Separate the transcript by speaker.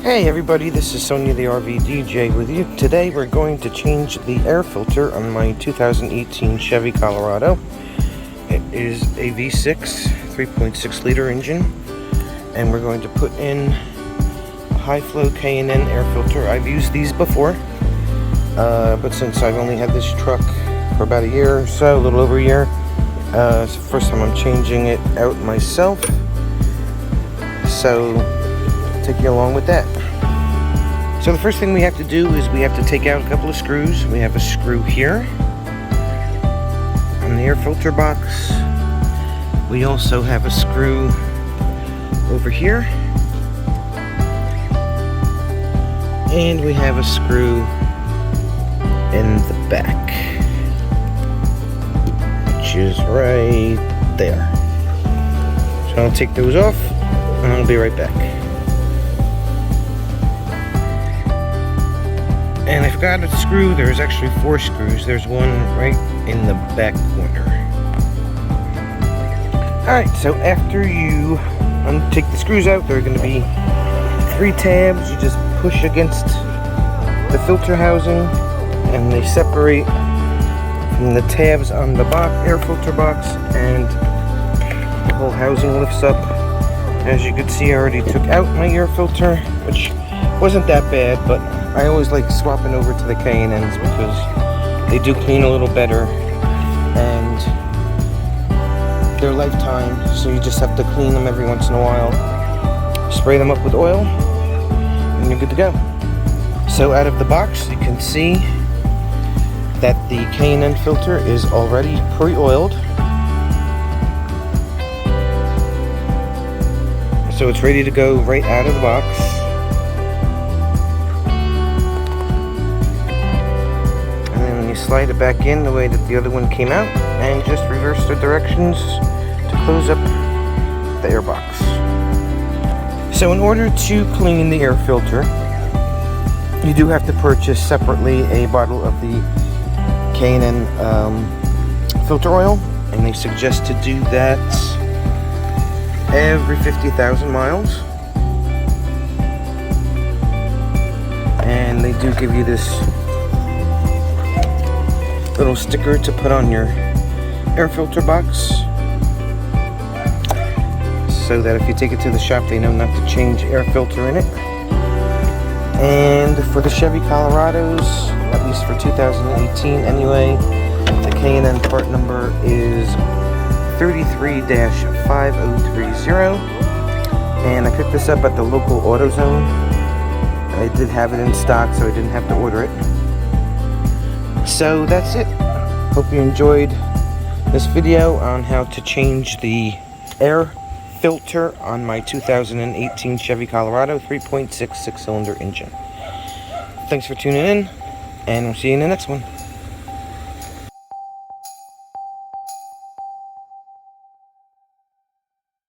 Speaker 1: Hey everybody, this is Sonia the RV DJ with you. Today we're going to change the air filter on my 2018 Chevy Colorado. It is a V6 3.6 liter engine, and we're going to put in a high flow K&N air filter. I've used these before, but since I've only had this truck for about a year or so, a little over a year, it's the first time I'm changing it out myself. So take you along with that. So the first thing we have to do is we have to take out a couple of screws. We have a screw here on the air filter box. We also have a screw over here, and we have a screw in the back, which is right there. So I'll take those off and I'll be right back. And I forgot a screw. There's actually 4 screws. There's one right in the back corner. Alright, so after you take the screws out, there are going to be 3 tabs. You just push against the filter housing and they separate from the tabs on the air filter box, and the whole housing lifts up. As you can see, I already took out my air filter, which wasn't that bad, but I always like swapping over to the K&Ns because they do clean a little better and they're lifetime, so you just have to clean them every once in a while. Spray them up with oil and you're good to go. So out of the box you can see that the K&N filter is already pre-oiled. So it's ready to go right out of the box. And then when you slide it back in the way that the other one came out, and just reverse the directions to close up the air box. So in order to clean the air filter, you do have to purchase separately a bottle of the K&N filter oil, and they suggest to do that every 50,000 miles. And they do give you this little sticker to put on your air filter box, so that if you take it to the shop they know not to change air filter in it. And for the Chevy Colorados, at least for 2018 anyway, the K&N part number is 33-5030, and I picked this up at the local AutoZone. I did have it in stock, so I didn't have to order it. So that's it. Hope you enjoyed this video on how to change the air filter on my 2018 Chevy Colorado 3.6 6-cylinder engine. Thanks for tuning in, and we'll see you in the next one.